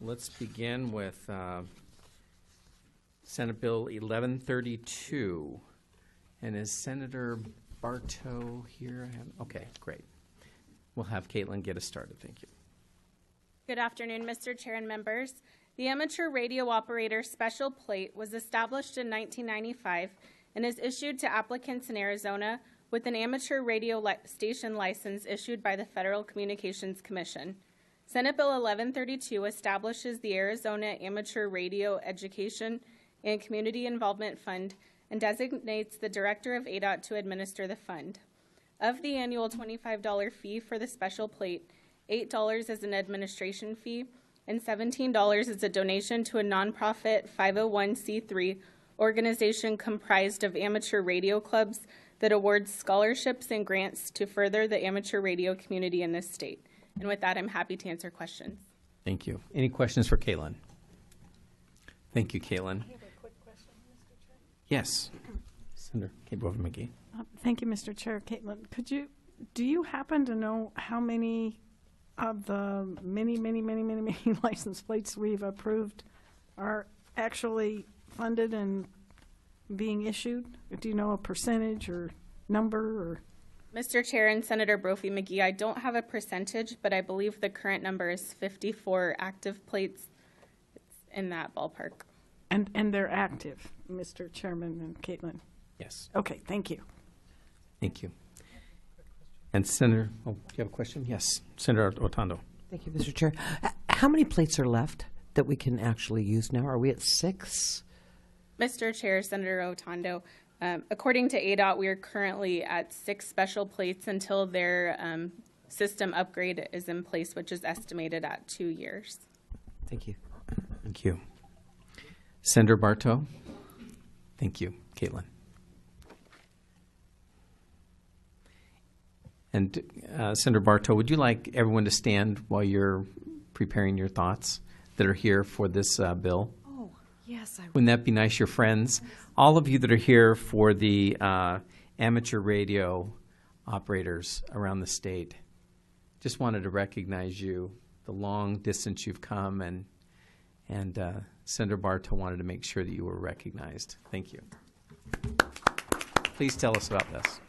Let's begin with Senate Bill 1132. And is Senator Bartow here? Okay, great. We'll have Caitlin get us started. Thank you. Good afternoon, Mr. Chair and members. The Amateur Radio Operator Special Plate was established in 1995 and is issued to applicants in Arizona with an amateur radio station license issued by the Federal Communications Commission. Senate Bill 1132 establishes the Arizona Amateur Radio Education and Community Involvement Fund and designates the Director of ADOT to administer the fund. Of the annual $25 fee for the special plate, $8 is an administration fee and $17 is a donation to a nonprofit 501c3 organization comprised of amateur radio clubs that awards scholarships and grants to further the amateur radio community in this state. And with that, I'm happy to answer questions. Thank you. Any questions for Caitlin? Thank you, Caitlin. I have a quick question, Mr. Chair. Yes. Senator Bovin McGee. Thank you, Mr. Chair. Caitlin, do you happen to know how many of the many license plates we've approved are actually funded and being issued? Do you know a percentage or number? Or? Mr. Chair and Senator Brophy McGee, I don't have a percentage, but I believe the current number is 54 active plates. It's in that ballpark. And they're active, Mr. Chairman and Caitlin? Yes. Okay, thank you. Thank you. And Senator, do you have a question? Yes, Senator Otondo. Thank you, Mr. Chair. How many plates are left that we can actually use now? Are we at 6? Mr. Chair, Senator Otondo, according to ADOT, we are currently at 6 special plates until their system upgrade is in place, which is estimated at 2 years. Thank you. Thank you. Senator Bartow. Thank you, Caitlin. And Senator Bartow, would you like everyone to stand while you're preparing your thoughts that are here for this bill? Oh, yes. Wouldn't that be nice, your friends? All of you that are here for the amateur radio operators around the state, just wanted to recognize you, the long distance you've come, and Senator Bartow wanted to make sure that you were recognized. Thank you. Please tell us about this.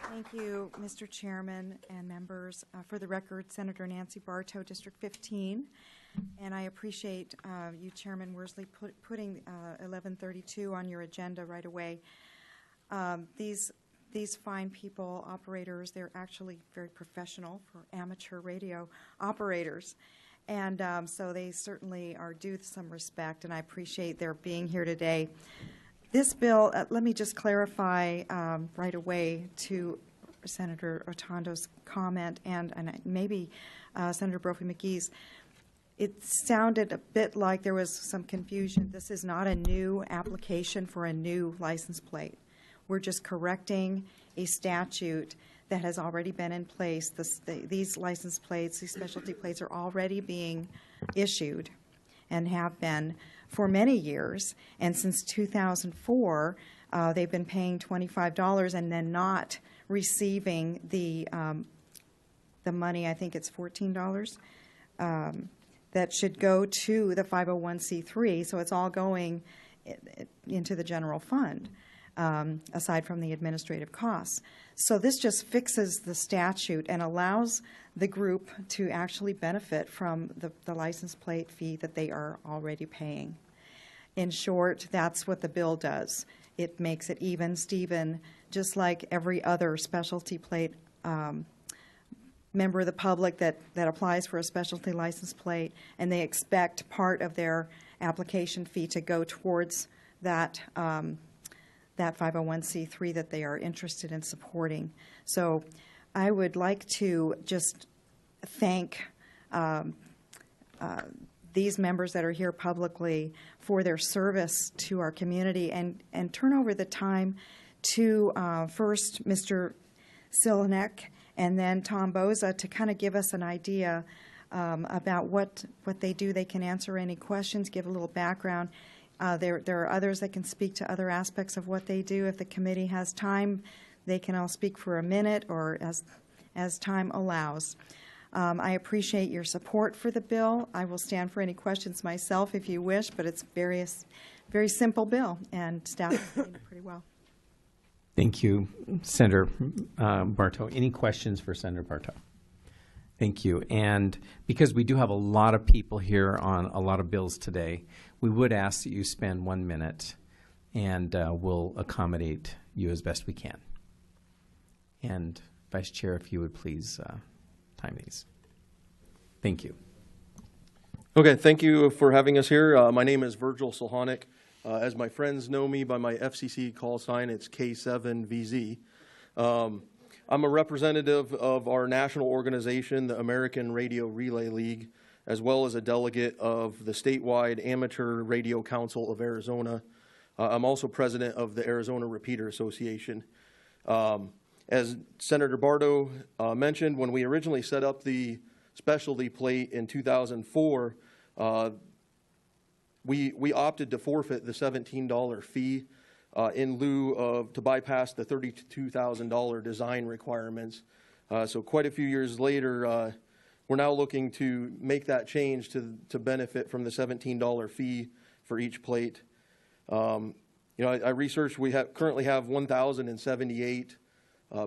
Thank you, Mr. Chairman and members. For the record, Senator Nancy Bartow, District 15. And I appreciate you, Chairman Worsley, putting 1132 on your agenda right away. These fine people, operators, they're actually very professional for amateur radio operators. And so they certainly are due some respect, and I appreciate their being here today. This bill, let me just clarify right away to Senator Otondo's comment and maybe Senator Brophy McGee's. It sounded a bit like there was some confusion. This is not a new application for a new license plate. We're just correcting a statute that has already been in place. These license plates, these specialty plates are already being issued and have been for many years, and since 2004, they've been paying $25 and then not receiving the money. I think it's $14 that should go to the 501c3. So it's all going into the general fund, aside from the administrative costs. So this just fixes the statute and allows the group to actually benefit from the license plate fee that they are already paying. In short, that's what the bill does. It makes it even, Steven, just like every other specialty plate member of the public that applies for a specialty license plate, and they expect part of their application fee to go towards that 501c3 that they are interested in supporting. So I would like to just thank these members that are here publicly for their service to our community, and turn over the time to first Mr. Silanek and then Tom Boza to kind of give us an idea about what they do. They can answer any questions, give a little background. There are others that can speak to other aspects of what they do. If the committee has time, they can all speak for a minute or as time allows. I appreciate your support for the bill. I will stand for any questions myself if you wish, but it's very simple bill, and staff is doing it pretty well. Thank you, Senator Bartow. Any questions for Senator Bartow? Thank you. And because we do have a lot of people here on a lot of bills today, we would ask that you spend 1 minute, and we'll accommodate you as best we can. And Vice Chair, if you would please time these. Thank you. Okay, thank you for having us here. My name is Virgil Solhonic. As my friends know me by my FCC call sign, it's K7VZ. I'm a representative of our national organization, the American Radio Relay League, as well as a delegate of the statewide Amateur Radio Council of Arizona. I'm also president of the Arizona Repeater Association. As Senator Bartow mentioned, when we originally set up the specialty plate in 2004, we opted to forfeit the $17 fee in lieu of to bypass the $32,000 design requirements. So quite a few years later, we're now looking to make that change to benefit from the $17 fee for each plate. You know, I researched. We currently have 1,078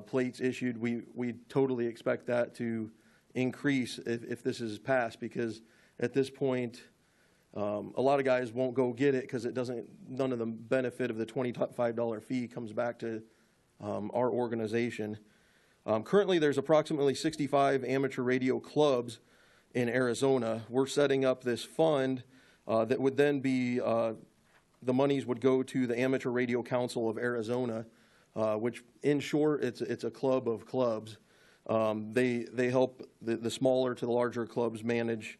plates issued. We totally expect that to increase if this is passed, because at this point, a lot of guys won't go get it because none of the benefit of the $25 fee comes back to our organization. Currently, there's approximately 65 amateur radio clubs in Arizona. We're setting up this fund that would then be, the monies would go to the Amateur Radio Council of Arizona, which in short, it's a club of clubs. They help the smaller to the larger clubs manage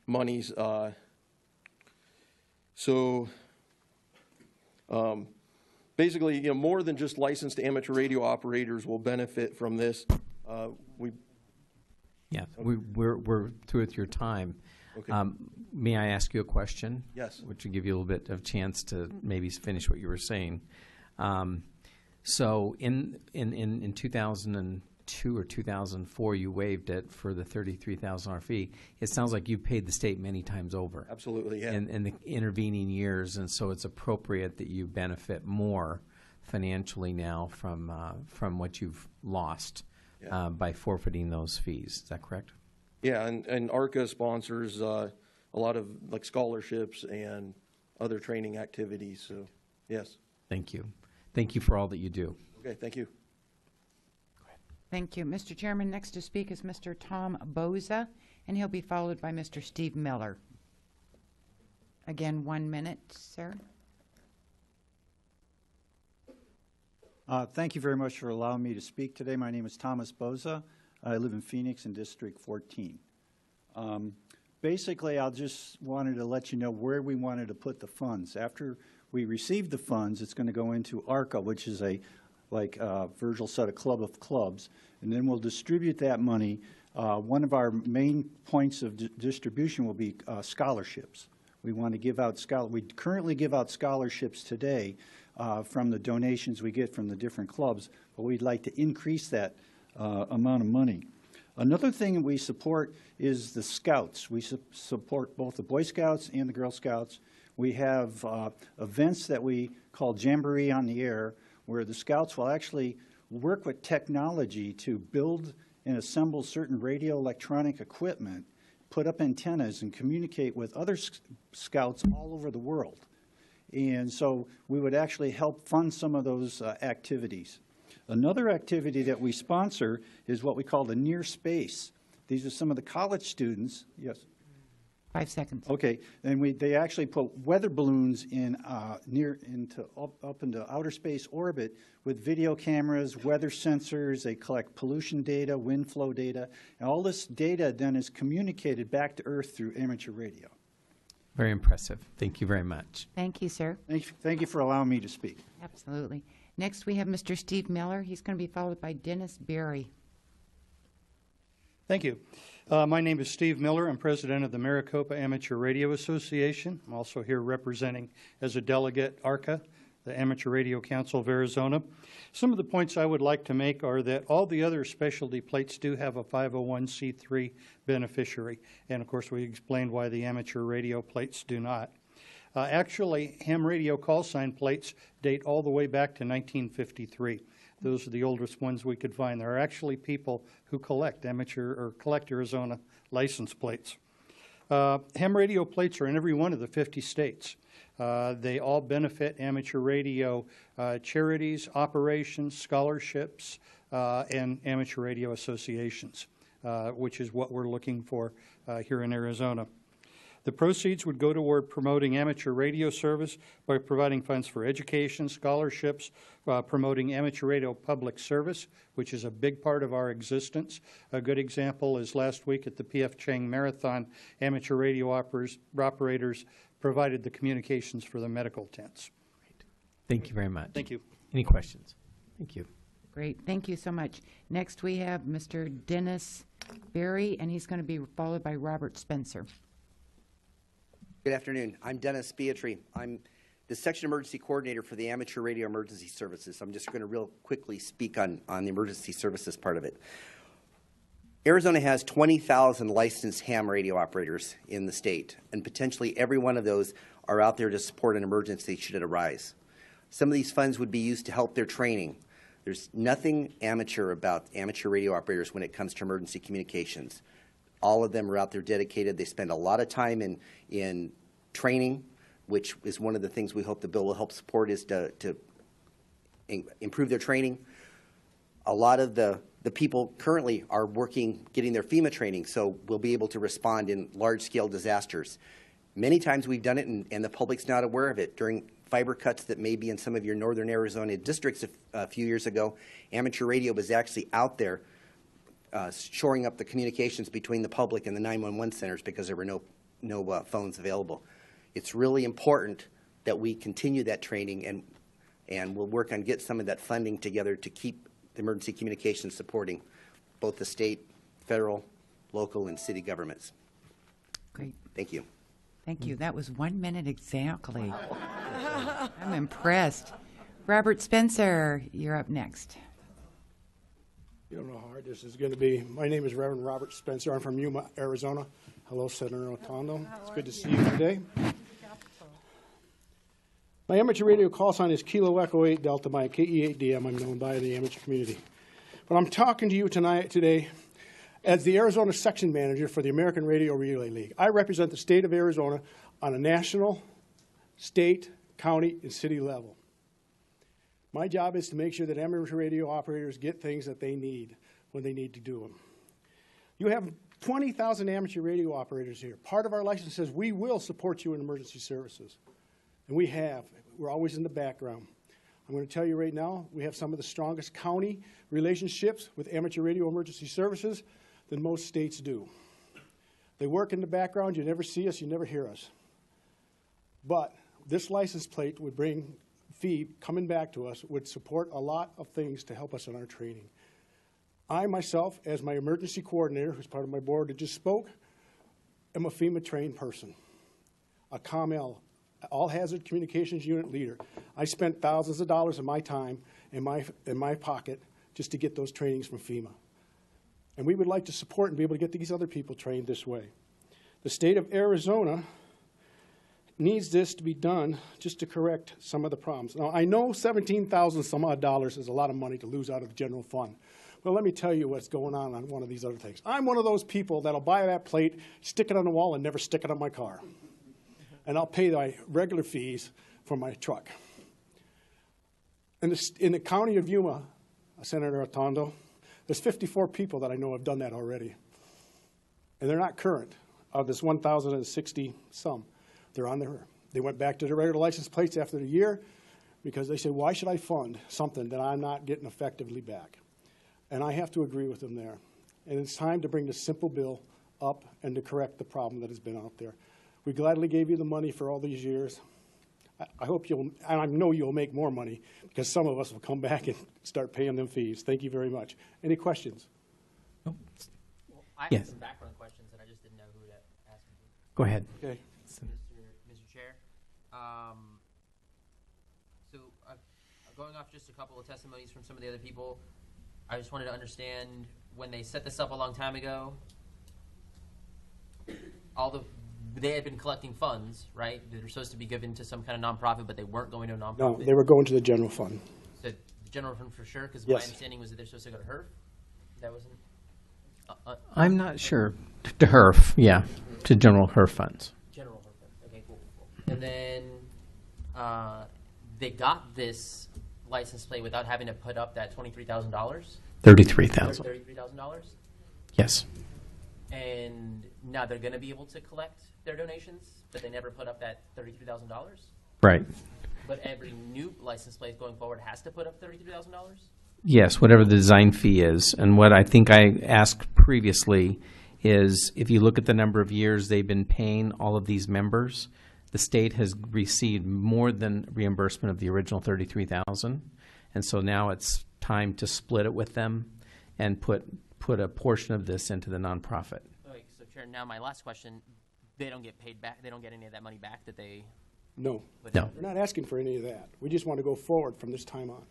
monies. Basically, you know, more than just licensed amateur radio operators will benefit from this. We're through with your time. Okay. May I ask you a question? Yes. Which will give you a little bit of chance to maybe finish what you were saying. So in 2002 or 2004, you waived it for the $33,000 fee. It sounds like you paid the state many times over. Absolutely, yeah. In the intervening years, and so it's appropriate that you benefit more financially now from what you've lost by forfeiting those fees. Is that correct? Yeah, and ARCA sponsors a lot of like scholarships and other training activities. So, yes. Thank you. Thank you for all that you do. Okay, thank you. Thank you. Mr. Chairman, next to speak is Mr. Tom Boza, and he'll be followed by Mr. Steve Miller. Again, 1 minute, sir. Thank you very much for allowing me to speak today. My name is Thomas Boza. I live in Phoenix in District 14. Basically, I just wanted to let you know where we wanted to put the funds. After we receive the funds, it's going to go into ARCA, which is like Virgil said, a club of clubs, and then we'll distribute that money. One of our main points of distribution will be scholarships. We want to give out we currently give out scholarships today from the donations we get from the different clubs, but we'd like to increase that amount of money. Another thing we support is the Scouts. We support both the Boy Scouts and the Girl Scouts. We have events that we call Jamboree on the Air, where the Scouts will actually work with technology to build and assemble certain radio electronic equipment, put up antennas, and communicate with other Scouts all over the world. And so we would actually help fund some of those activities. Another activity that we sponsor is what we call the Near Space. These are some of the college students. Yes. 5 seconds. Okay, and they actually put weather balloons in up into outer space orbit with video cameras, weather sensors. They collect pollution data, wind flow data, and all this data then is communicated back to Earth through amateur radio. Very impressive. Thank you very much. Thank you, sir. Thank you for allowing me to speak. Absolutely. Next, we have Mr. Steve Miller. He's going to be followed by Dennis Berry. Thank you. My name is Steve Miller. I'm president of the Maricopa Amateur Radio Association. I'm also here representing as a delegate ARCA, the Amateur Radio Council of Arizona. Some of the points I would like to make are that all the other specialty plates do have a 501c3 beneficiary. And of course, we explained why the amateur radio plates do not. Actually, ham radio call sign plates date all the way back to 1953. Those are the oldest ones we could find. There are actually people who collect Arizona license plates. Ham radio plates are in every one of the 50 states. They all benefit amateur radio charities, operations, scholarships, and amateur radio associations, which is what we're looking for here in Arizona. The proceeds would go toward promoting amateur radio service by providing funds for education, scholarships, promoting amateur radio public service, which is a big part of our existence. A good example is last week at the P.F. Chang Marathon, amateur radio operators provided the communications for the medical tents. Great. Thank you very much. Thank you. Any questions? Thank you. Great, thank you so much. Next, we have Mr. Dennis Berry, and he's going to be followed by Robert Spencer. Good afternoon. I'm Dennis Beatry. I'm the Section Emergency Coordinator for the Amateur Radio Emergency Services. I'm just going to real quickly speak on the emergency services part of it. Arizona has 20,000 licensed ham radio operators in the state, and potentially every one of those are out there to support an emergency should it arise. Some of these funds would be used to help their training. There's nothing amateur about amateur radio operators when it comes to emergency communications. All of them are out there dedicated. They spend a lot of time in training, which is one of the things we hope the bill will help support, is to improve their training. A lot of the people currently are working, getting their FEMA training, so we'll be able to respond in large-scale disasters. Many times we've done it, and the public's not aware of it. During fiber cuts that may be in some of your northern Arizona districts a few years ago, amateur radio was actually out there shoring up the communications between the public and the 911 centers because there were no phones available. It's really important that we continue that training, and we'll work on get some of that funding together to keep the emergency communications supporting both the state, federal, local, and city governments. Great. Thank you. Thank you. That was 1 minute exactly. I'm impressed. Robert Spencer, you're up next. You don't know how hard this is going to be. My name is Reverend Robert Spencer. I'm from Yuma, Arizona. Hello, Senator Rotondo. It's good to see you today. My amateur radio call sign is Kilo Echo 8 Delta by KE8DM. I'm known by the amateur community. But I'm talking to you today as the Arizona section manager for the American Radio Relay League. I represent the state of Arizona on a national, state, county, and city level. My job is to make sure that amateur radio operators get things that they need when they need to do them. You have 20,000 amateur radio operators here. Part of our license says we will support you in emergency services. And we have. We're always in the background. I'm going to tell you right now, we have some of the strongest county relationships with amateur radio emergency services than most states do. They work in the background. You never see us. You never hear us. But this license plate would bring fee coming back to us, would support a lot of things to help us in our training. I myself, as my emergency coordinator, who's part of my board that just spoke, am a FEMA trained person, a COML, all hazard communications unit leader. I spent thousands of dollars of my time in my pocket just to get those trainings from FEMA. And we would like to support and be able to get these other people trained this way. The state of Arizona needs this to be done just to correct some of the problems. Now, I know $17,000 some odd dollars is a lot of money to lose out of the general fund. But let me tell you what's going on one of these other things. I'm one of those people that'll buy that plate, stick it on the wall, and never stick it on my car. And I'll pay my regular fees for my truck. In the county of Yuma, Senator Rotondo, there's 54 people that I know have done that already. And they're not current of this 1,060 some. They're on there. They went back to their regular license plates after the year because they said, why should I fund something that I'm not getting effectively back? And I have to agree with them there. And it's time to bring this simple bill up and to correct the problem that has been out there. We gladly gave you the money for all these years. I hope and I know you'll make more money because some of us will come back and start paying them fees. Thank you very much. Any questions? Well, I Yes. had some background questions and I just didn't know who to ask them to. Go ahead. Okay. Mr. Chair, so going off just a couple of testimonies from some of the other people, I just wanted to understand when they set this up a long time ago, they had been collecting funds, right? That were supposed to be given to some kind of nonprofit, but they weren't going to a nonprofit. No, they were going to the general fund. The general fund for sure, because Yes. my understanding was that they're supposed to go to HERF. That wasn't. I'm not sure. To HERF, yeah, to general HERF funds. General HERF fund. Okay, cool. And then they got this license plate without having to put up that $23,000. $33,000. $33,000. Yes. And now they're going to be able to collect their donations, but they never put up that $33,000. Right. But every new license plate going forward has to put up $33,000. Yes, whatever the design fee is. And what I think I asked previously is if you look at the number of years they've been paying all of these members, the state has received more than reimbursement of the original $33,000. And so now it's time to split it with them and put a portion of this into the nonprofit. Okay, so Chair, now my last question, they don't get paid back, they don't get any of that money back that they No. No. We're not asking for any of that. We just want to go forward from this time on.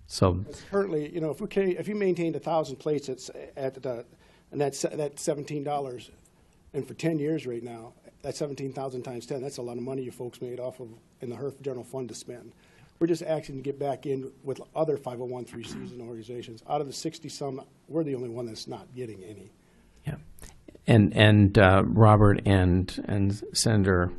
So Currently, you know, if you maintained 1,000 plates and that's $17, and for 10 years right now, that's 17,000 times 10. That's a lot of money you folks made off of in the HERF general fund to spend. We're just asking to get back in with other 501(c)(3)s and organizations. Out of the 60-some, we're the only one that's not getting any. yeah, and Robert and Senator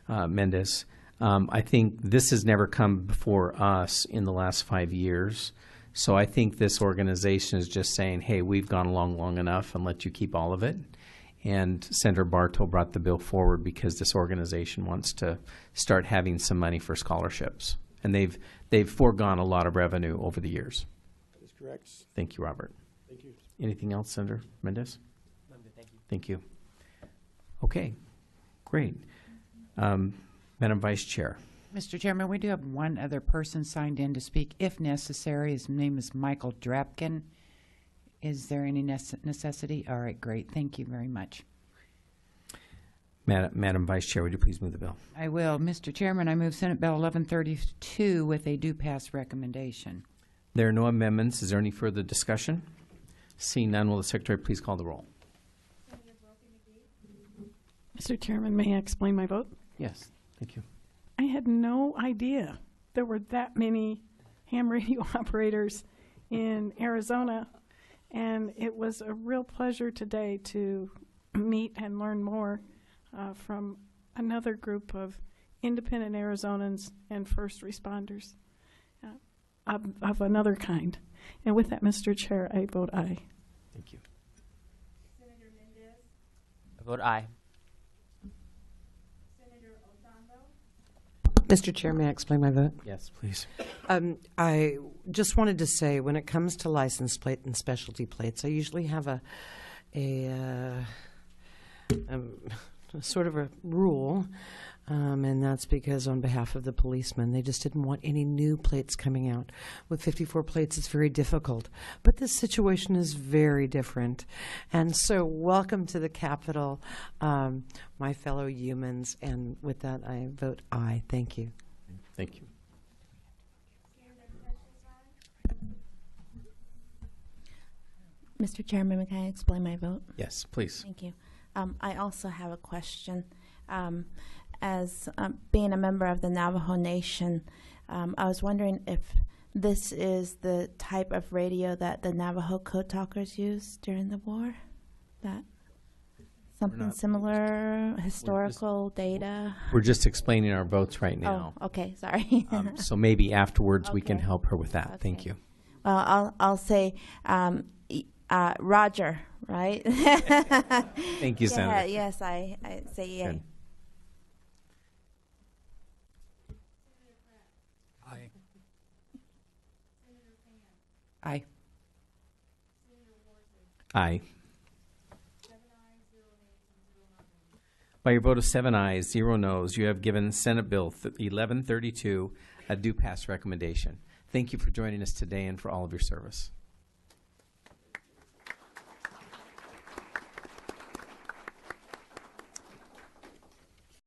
Mendez, I think this has never come before us in the last 5 years. So I think this organization is just saying, hey, we've gone along long enough and let you keep all of it. And Senator Bartow brought the bill forward because this organization wants to start having some money for scholarships. And they've foregone a lot of revenue over the years. That is correct. Thank you, Robert. Thank you. Anything else, Senator Mendez? I'm good, thank you. Thank you. Okay, great. Madam Vice Chair. Mr. Chairman, we do have one other person signed in to speak if necessary. His name is Michael Drapkin. Is there any necessity? All right, great. Thank you very much. Madam Vice Chair, would you please move the bill? I will. Mr. Chairman, I move Senate Bill 1132 with a do pass recommendation. There are no amendments. Is there any further discussion? Seeing none, will the Secretary please call the roll? Mr. Chairman, may I explain my vote? Yes, thank you. I had no idea there were that many ham radio operators in Arizona, and it was a real pleasure today to meet and learn more from another group of independent Arizonans and first responders of another kind. And with that, Mr. Chair, I vote aye. Thank you. Senator Mendez, I vote aye. Senator Osanto, Mr. Chair, may I explain my vote? Yes, please. I just wanted to say, when it comes to license plate and specialty plates, I usually have a sort of a rule, and that's because on behalf of the policemen, they just didn't want any new plates coming out. With 54 plates, it's very difficult. But this situation is very different. And so welcome to the Capitol, my fellow humans. And with that, I vote aye. Thank you. Thank you. Mr. Chairman, can I explain my vote? Yes, please. Thank you. I also have a question. As being a member of the Navajo Nation, I was wondering if this is the type of radio that the Navajo code talkers used during the war? That something similar, historical data? We're just explaining our votes right now. Oh, okay, sorry. So maybe afterwards we can Okay. help her with that. Okay. Thank you. Well, I'll say Roger, right? Thank you, Senator. Yeah, yes, I say yay. Good. Aye. Aye. By your vote of 7 ayes, 0 noes, you have given Senate Bill 1132 a do pass recommendation. Thank you for joining us today and for all of your service.